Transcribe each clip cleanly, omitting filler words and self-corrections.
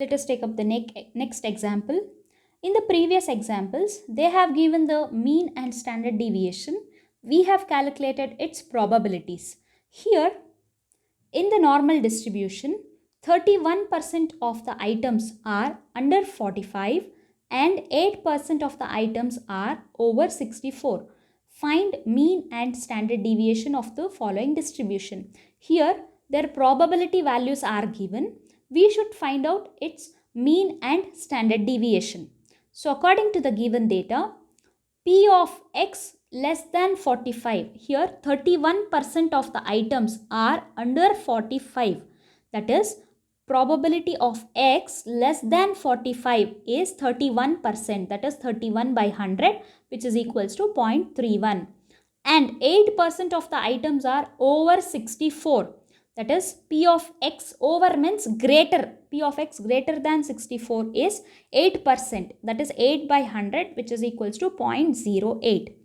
Let us take up the next example. In the previous examples, they have given the mean and standard deviation. We have calculated its probabilities. Here, in the normal distribution, 31% of the items are under 45 and 8% of the items are over 64. Find mean and standard deviation of the following distribution. Here, their probability values are given. We should find out its mean and standard deviation. So, according to the given data, P of x less than 45. Here 31% of the items are under 45. That is, probability of x less than 45 is 31%. That is 31 by 100, which is equals to 0.31. And 8% of the items are over 64. That is, P of x over means greater. P of x greater than 64 is 8%. That is 8 by 100, which is equals to 0.08.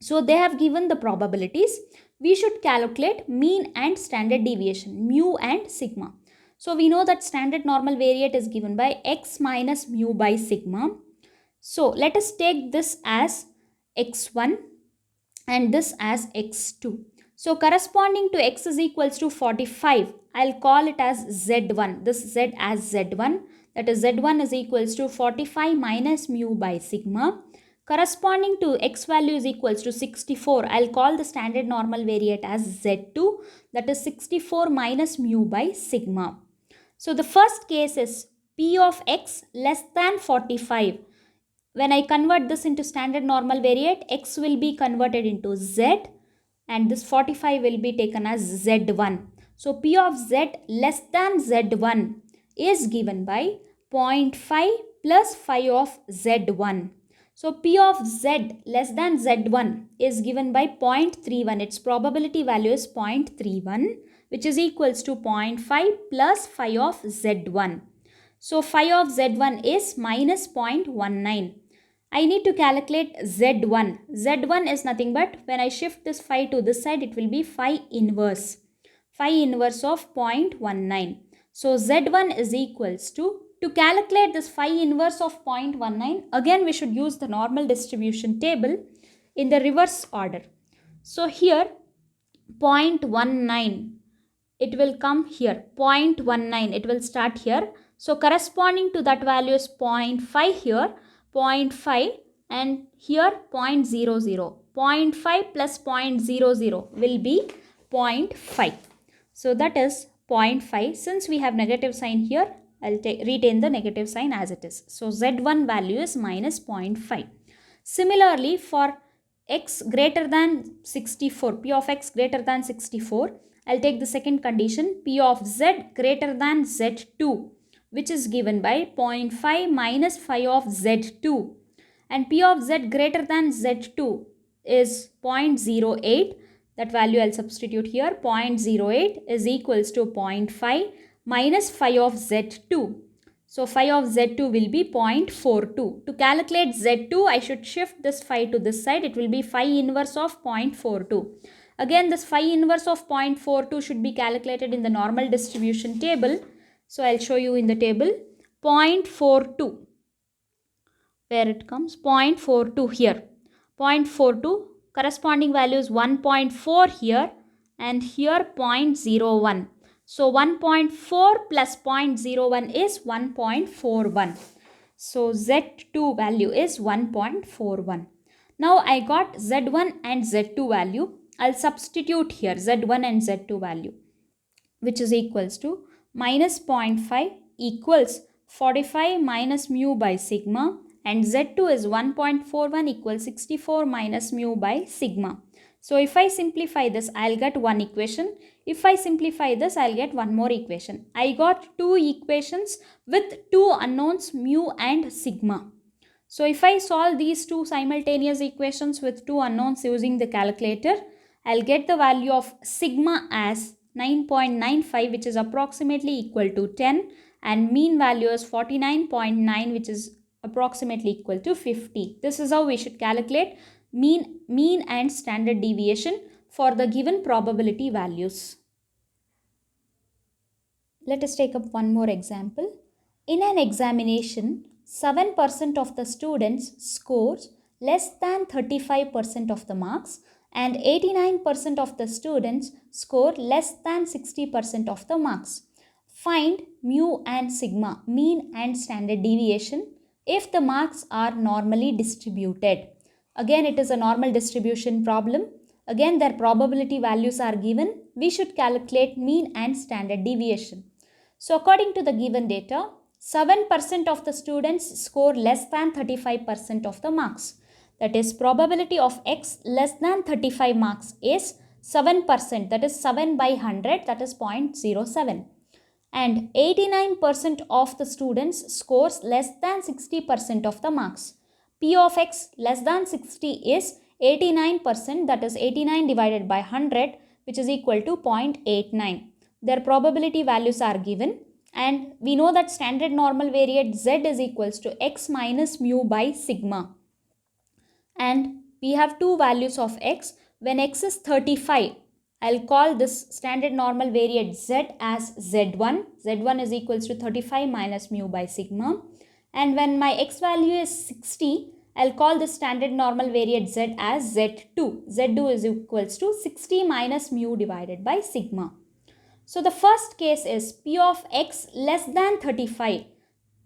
So they have given the probabilities. We should calculate mean and standard deviation, mu and sigma. So we know that standard normal variate is given by x minus mu by sigma. So let us take this as x1 and this as x2. So corresponding to x is equals to 45, I'll call it as z1. This z as z1. That is z1 is equals to 45 minus mu by sigma. Corresponding to x value is equals to 64. I'll call the standard normal variate as z2. That is 64 minus mu by sigma. So the first case is P of x less than 45. When I convert this into standard normal variate, x will be converted into z and this 45 will be taken as z1. So P of z less than z1 is given by 0.5 plus 5 of z1. So P of z less than z1 is given by 0.31. Its probability value is 0.31, which is equals to 0.5 plus 5 of z1. So 5 of z1 is minus 0.19. I need to calculate z1. z1 is nothing but when I shift this phi to this side, it will be phi inverse. Phi inverse of 0.19. So z1 is equals to calculate this phi inverse of 0.19, again we should use the normal distribution table in the reverse order. So here 0.19, it will come here, 0.19, it will start here. So corresponding to that value is 0.5 here, 0.5 and here 0.00. 0.5 plus 0.00 will be 0.5. So that is 0.5. Since we have negative sign here, I'll retain the negative sign as it is. So z1 value is minus 0.5. Similarly, for x greater than 64, P of x greater than 64, I'll take the second condition, P of z greater than z2, which is given by 0.5 minus 5 of z2. And P of z greater than z2 is 0.08. That value I'll substitute here. 0.08 is equals to 0.5 minus 5 of z2. So phi of z2 will be 0.42. To calculate z2, I should shift this phi to this side. It will be phi inverse of 0.42. Again, this phi inverse of 0.42 should be calculated in the normal distribution table. So I'll show you in the table. 0.42. Where it comes? 0.42 here. 0.42. Corresponding value is 1.4 here and here 0.01. So 1.4 plus 0.01 is 1.41. So Z2 value is 1.41. Now I got Z1 and Z2 value. I'll substitute here Z1 and Z2 value, which is equals to minus 0.5 equals 45 minus mu by sigma, and Z2 is 1.41 equals 64 minus mu by sigma. So if I simplify this, I'll get one equation. If I simplify this, I'll get one more equation. I got two equations with two unknowns, mu and sigma. So if I solve these two simultaneous equations with two unknowns using the calculator, I'll get the value of sigma as 9.95, which is approximately equal to 10, and mean value is 49.9, which is approximately equal to 50. This is how we should calculate mean and standard deviation for the given probability values. Let us take up one more example. In an examination, 7% of the students scores less than 35% of the marks and 89% of the students score less than 60% of the marks. Find mu and sigma, mean and standard deviation, if the marks are normally distributed. Again, it is a normal distribution problem. Again, their probability values are given. We should calculate mean and standard deviation. So according to the given data, 7% of the students score less than 35% of the marks. That is, probability of x less than 35 marks is 7%, that is 7 by 100, that is 0.07. And 89% of the students scores less than 60% of the marks. P of x less than 60 is 89%, that is 89 divided by 100, which is equal to 0.89. Their probability values are given, and we know that standard normal variate z is equals to x minus mu by sigma. And we have two values of x. When x is 35, I'll call this standard normal variate z as z1. z1 is equals to 35 minus mu by sigma. And when my x value is 60, I'll call this standard normal variate z as z2. z2 is equals to 60 minus mu divided by sigma. So the first case is P of x less than 35.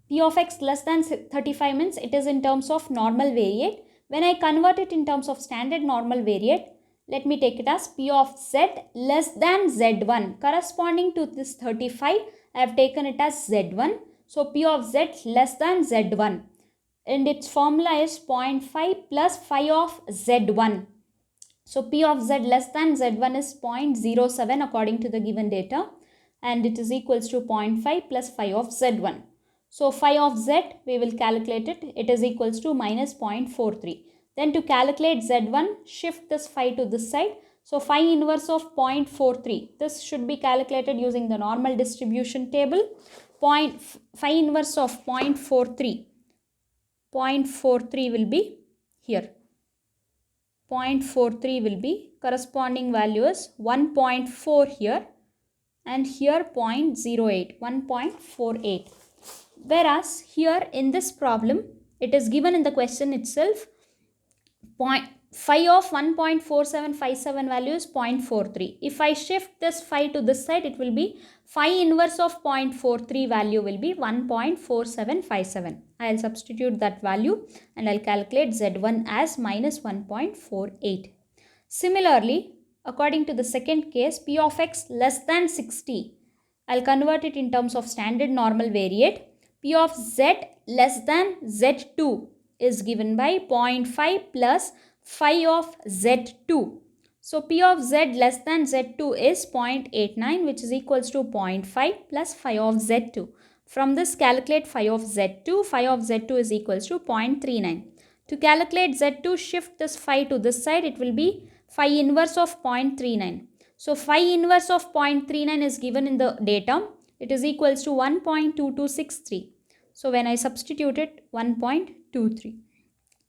P of x less than 35 means it is in terms of normal variate. When I convert it in terms of standard normal variate, let me take it as P of z less than z1. Corresponding to this 35, I have taken it as z1. So P of z less than z1. And its formula is 0.5 plus phi of z1. So P of z less than z1 is 0.07 according to the given data, and it is equals to 0.5 plus phi of z1. So phi of z, we will calculate it. It is equals to minus 0.43. Then to calculate z1, shift this phi to this side. So phi inverse of 0.43. This should be calculated using the normal distribution table. Phi inverse of 0.43. 0.43 will be here. 0.43 will be corresponding value is 1.4 here, and here 0.08, 1.48. Whereas here in this problem, it is given in the question itself, phi of 1.4757 value is 0.43. If I shift this phi to this side, it will be phi inverse of 0.43 value will be 1.4757. I will substitute that value and I will calculate z1 as minus 1.48. Similarly, according to the second case, P of x less than 60. I will convert it in terms of standard normal variate. P of z less than z2 is given by 0.5 plus phi of z2. So P of z less than z2 is 0.89, which is equals to 0.5 plus phi of z2. From this, calculate phi of z2. Phi of z2 is equals to 0.39. To calculate z2, shift this phi to this side. It will be phi inverse of 0.39. So phi inverse of 0.39 is given in the data. It is equals to 1.2263. So when I substitute it, 1.23.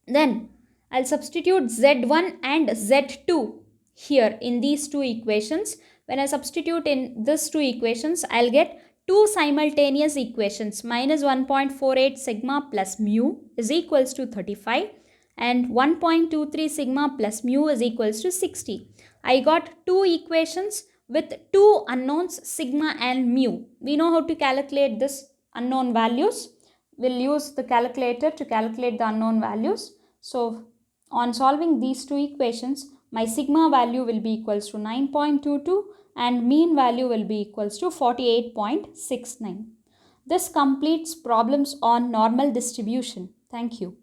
Then I'll substitute z1 and z2 here in these two equations. When I substitute in these two equations, I'll get two simultaneous equations. Minus 1.48 sigma plus mu is equals to 35 and 1.23 sigma plus mu is equals to 60. I got two equations with two unknowns, sigma and mu. We know how to calculate this unknown values. We'll use the calculator to calculate the unknown values. So on solving these two equations, my sigma value will be equals to 9.22 and mean value will be equals to 48.69. This completes problems on normal distribution. Thank you.